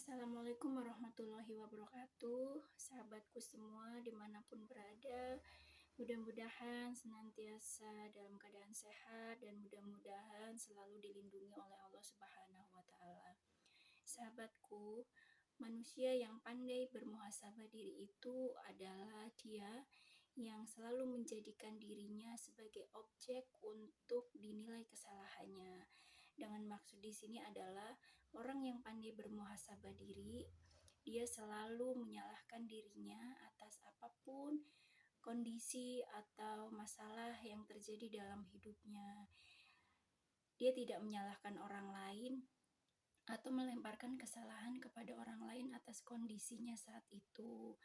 Assalamualaikum warahmatullahi wabarakatuh. Sahabatku semua dimanapun berada, mudah-mudahan senantiasa dalam keadaan sehat dan mudah-mudahan selalu dilindungi oleh Allah Subhanahu wa Ta'ala. Sahabatku, manusia yang pandai bermuhasabah diri itu adalah dia yang selalu menjadikan dirinya sebagai objek untuk dinilai kesalahannya. Dengan maksud di sini adalah orang yang pandai bermuhasabah diri, dia selalu menyalahkan dirinya atas apapun kondisi atau masalah yang terjadi dalam hidupnya. Dia tidak menyalahkan orang lain atau melemparkan kesalahan kepada orang lain atas kondisinya saat itu.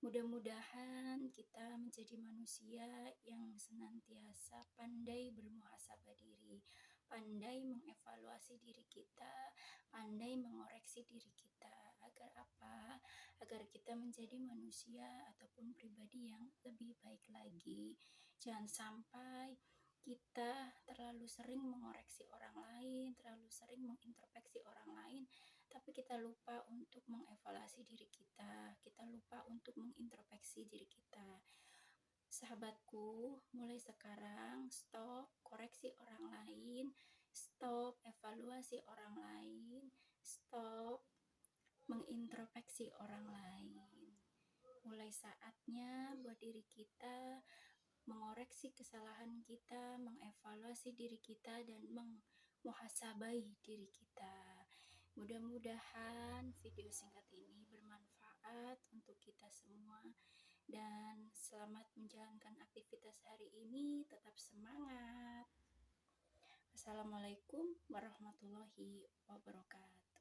Mudah-mudahan kita menjadi manusia yang senantiasa pandai bermuhasabah diri, pandai mengevaluasi diri kita, pandai mengoreksi diri kita. Agar apa? Agar kita menjadi manusia ataupun pribadi yang lebih baik lagi. Jangan sampai kita terlalu sering mengoreksi orang lain, terlalu sering mengintrospeksi orang lain, tapi kita lupa untuk mengevaluasi diri kita, kita lupa untuk mengintrospeksi diri kita. Sahabatku, mulai sekarang stop koreksi orang lain, stop evaluasi orang lain, stop mengintrospeksi orang lain. Mulai saatnya buat diri kita mengoreksi kesalahan kita, mengevaluasi diri kita, dan memuhasabai diri kita. Mudah-mudahan video singkat ini bermanfaat untuk kita semua, dan selamat menjalankan aktivitas hari ini. Tetap semangat. Assalamualaikum warahmatullahi wabarakatuh.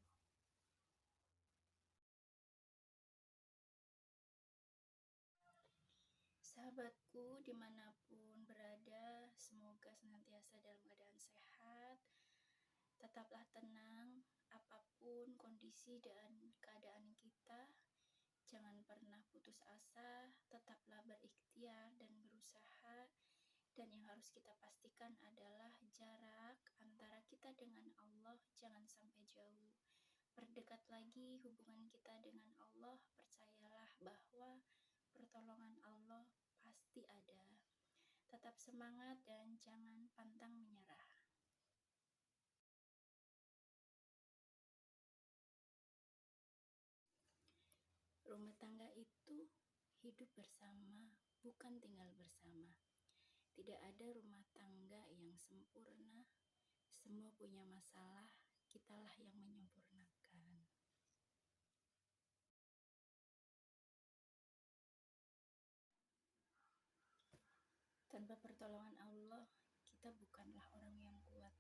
Sahabatku dimanapun berada, semoga senantiasa dalam keadaan sehat. Tetaplah tenang apapun kondisi dan keadaan kita. Jangan pernah putus asa, tetaplah berikhtiar dan berusaha. Dan yang harus kita pastikan adalah jarak antara kita dengan Allah jangan sampai jauh. Perdekat lagi hubungan kita dengan Allah, percayalah bahwa pertolongan Allah pasti ada. Tetap semangat dan jangan pantang menyerah. Rumah tangga itu hidup bersama, bukan tinggal bersama. Tidak ada rumah tangga yang sempurna. Semua punya masalah, kitalah yang menyempurnakan. Tanpa pertolongan Allah, kita bukanlah orang yang kuat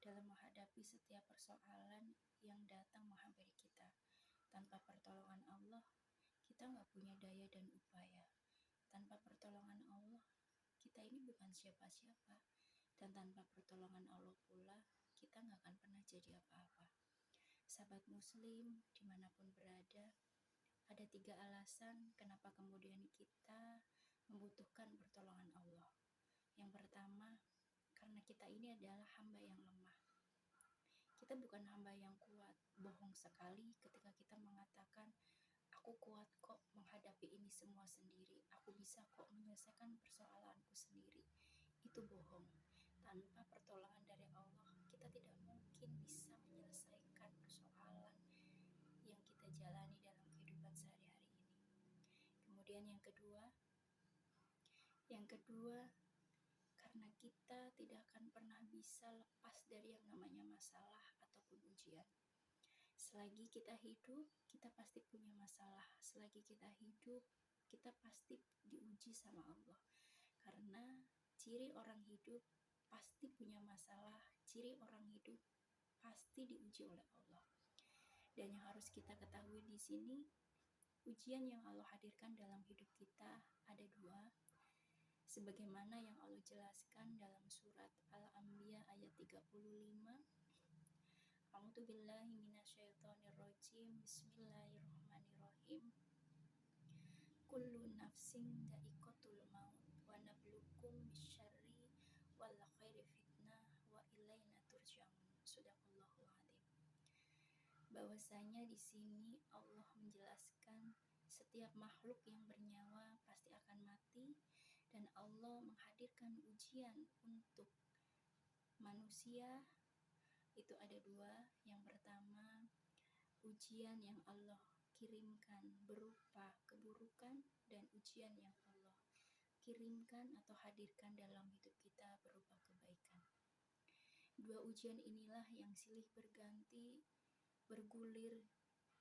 dalam menghadapi setiap persoalan yang datang menghampiri kita. Tanpa pertolongan Allah, kita nggak punya daya dan upaya. Tanpa pertolongan Allah, kita ini bukan siapa-siapa. Dan tanpa pertolongan Allah pula, kita nggak akan pernah jadi apa-apa. Sahabat muslim, dimanapun berada, ada 3 alasan kenapa kemudian kita membutuhkan pertolongan Allah. Yang pertama, karena kita ini adalah hamba yang lemah. Kita bukan hamba yang kuat. Bohong sekali ketika kita mengatakan, aku kuat kok menghadapi ini semua sendiri, aku bisa kok menyelesaikan persoalanku sendiri. Itu bohong. Tanpa pertolongan dari Allah, kita tidak mungkin bisa menyelesaikan persoalan yang kita jalani dalam kehidupan sehari-hari ini. Kemudian yang kedua, karena kita tidak akan pernah bisa lepas dari yang namanya masalah ataupun ujian. Selagi kita hidup, kita pasti punya masalah. Selagi kita hidup, kita pasti diuji sama Allah. Karena ciri orang hidup pasti punya masalah, ciri orang hidup pasti diuji oleh Allah. Dan yang harus kita ketahui di sini, ujian yang Allah hadirkan dalam hidup kita ada 2. Sebagaimana yang Allah jelaskan dalam surat Al-Anbiya ayat 35. A'udzubillahi minasyaitonirrajim. Bismillahirrahmanirrahim. Kullu nafsin dha'iqatul maut wa nabluukum bisyarri wal khairi fitnah wa ilaina turja'un. Shadaqallahul adzim. bahwasanya di sini Allah menjelaskan setiap makhluk yang bernyawa pasti akan mati, dan Allah menghadirkan ujian untuk manusia. Itu ada dua. Yang pertama, ujian yang Allah kirimkan berupa keburukan, dan ujian yang Allah kirimkan atau hadirkan dalam hidup kita berupa kebaikan. Dua ujian inilah yang silih berganti bergulir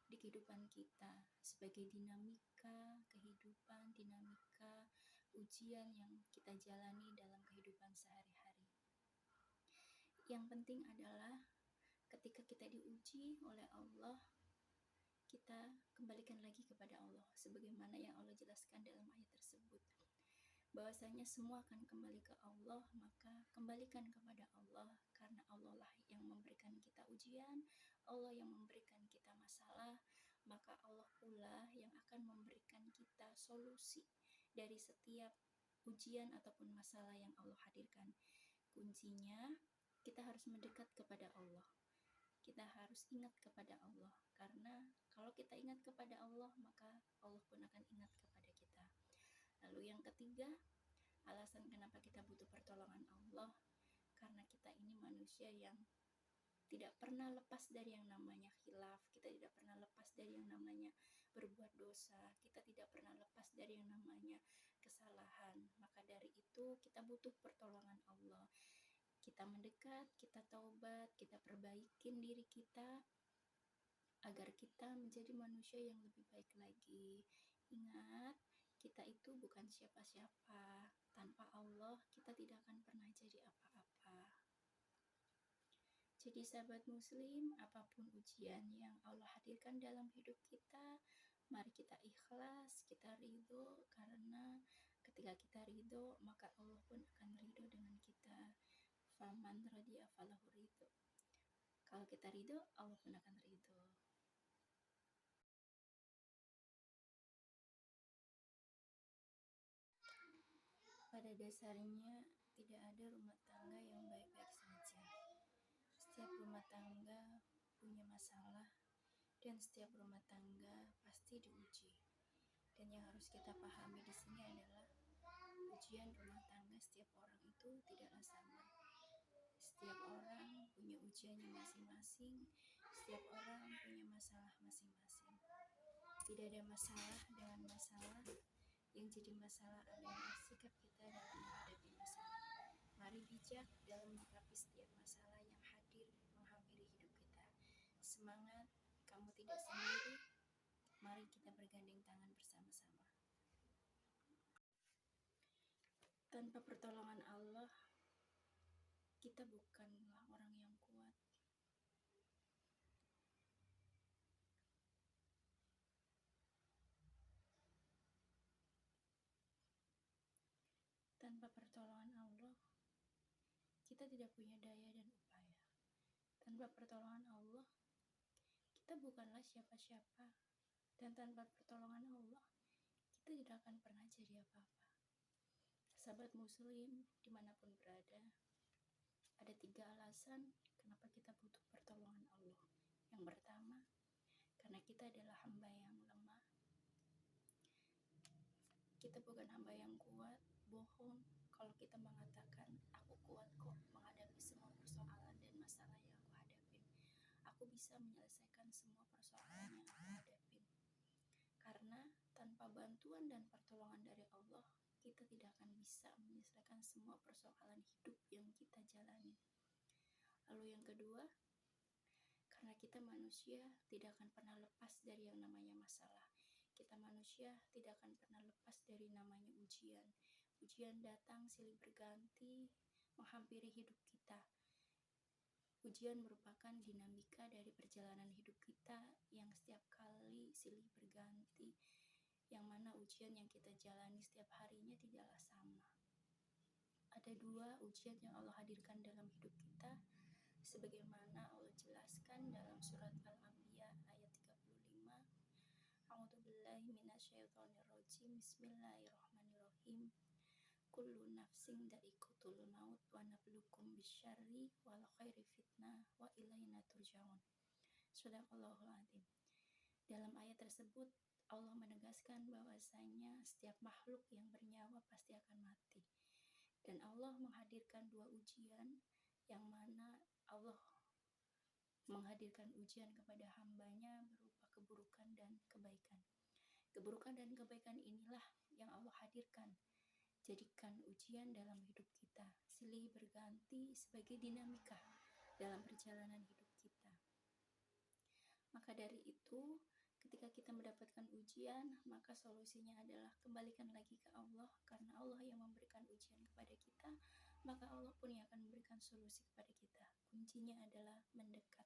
di kehidupan kita sebagai dinamika kehidupan, dinamika ujian yang kita jalani dalam kehidupan sehari-hari. Yang penting adalah ketika kita diuji oleh Allah, kita kembalikan lagi kepada Allah sebagaimana yang Allah jelaskan dalam ayat tersebut, bahwasanya semua akan kembali ke Allah. Maka kembalikan kepada Allah, karena Allah lah yang memberikan kita ujian, Allah yang memberikan kita masalah, maka Allah pula yang akan memberikan kita solusi dari setiap ujian ataupun masalah yang Allah hadirkan. Kuncinya kita harus mendekat kepada Allah, kita harus ingat kepada Allah, karena kalau kita ingat kepada Allah, maka Allah pun akan ingat kepada kita. Lalu yang ketiga, alasan kenapa kita butuh pertolongan Allah, karena kita ini manusia yang tidak pernah lepas dari yang namanya khilaf, kita tidak pernah lepas dari yang namanya berbuat dosa, kita tidak pernah lepas dari yang namanya kesalahan. Maka dari itu kita butuh pertolongan Allah. Kita mendekat, kita taubat, kita perbaikin diri kita agar kita menjadi manusia yang lebih baik lagi. Ingat, kita itu bukan siapa-siapa. Tanpa Allah, kita tidak akan pernah jadi apa-apa. Jadi sahabat muslim, apapun ujian yang Allah hadirkan dalam hidup kita, mari kita ikhlas, kita ridho, karena ketika kita ridho, maka Allah pun akan ridho dengan kita. Faman radiya falahu ridho. Kalau kita ridho, Allah pun akan ridho. Pada dasarnya, tidak ada rumah tangga yang baik-baik saja. Setiap rumah tangga punya masalah, dan setiap rumah tangga pasti diuji. Dan yang harus kita pahami di sini adalah ujian rumah tangga setiap orang itu tidaklah sama. Setiap orang punya ujiannya masing-masing, setiap orang punya masalah masing-masing. Tidak ada masalah dengan masalah, yang jadi masalah adalah sikap kita dalam menghadapi masalah. Mari bijak dalam menyikapi setiap masalah yang hadir menghampiri hidup kita. Semangat, kamu tidak sendiri. Mari kita bergandeng tangan bersama-sama. Tanpa pertolongan Allah, kita bukanlah orang yang kuat. Tanpa pertolongan Allah, kita tidak punya daya dan upaya. Tanpa pertolongan Allah, kita bukanlah siapa-siapa. Dan tanpa pertolongan Allah, kita tidak akan pernah jadi apa-apa. Sahabat muslim, dimanapun berada, ada 3 alasan kenapa kita butuh pertolongan Allah. Yang pertama, karena kita adalah hamba yang lemah. Kita bukan hamba yang kuat, bohong kalau kita mengatakan, aku kuat kok menghadapi semua persoalan dan masalah yang aku hadapin. Aku bisa menyelesaikan semua persoalan yang aku hadapin. Karena tanpa bantuan dan pertolongan dari Allah, kita tidak akan bisa menyelesaikan semua persoalan hidup yang kita jalani. Lalu yang kedua, karena kita manusia tidak akan pernah lepas dari yang namanya masalah. Kita manusia tidak akan pernah lepas dari namanya ujian. Ujian datang silih berganti menghampiri hidup kita. Ujian merupakan dinamika dari perjalanan hidup kita yang setiap kali silih berganti, yang mana ujian yang kita jalani setiap harinya tidaklah sama. Ada 2 ujian yang Allah hadirkan dalam hidup kita, sebagaimana Allah jelaskan dalam surat Al-Anbiya ayat 35. A'udzubillahi minasyaitonirrajim. Bismillahirrahmanirrahim. Kullu nafsin dha'iqatul maut wa nabluukum bisyarri wal khairi fitnah wa ilaina turja'un. Shadaqallahul adzim. Dalam ayat tersebut Allah menegaskan bahwasanya setiap makhluk yang bernyawa pasti akan mati. Dan Allah menghadirkan dua ujian, yang mana Allah menghadirkan ujian kepada hambanya berupa keburukan dan kebaikan. Keburukan dan kebaikan inilah yang Allah hadirkan, jadikan ujian dalam hidup kita, silih berganti sebagai dinamika dalam perjalanan hidup kita. Maka dari itu, ketika kita mendapatkan ujian, maka solusinya adalah kembalikan lagi ke Allah, karena Allah yang memberikan ujian kepada kita, maka Allah pun yang akan memberikan solusi kepada kita. Kuncinya adalah mendekat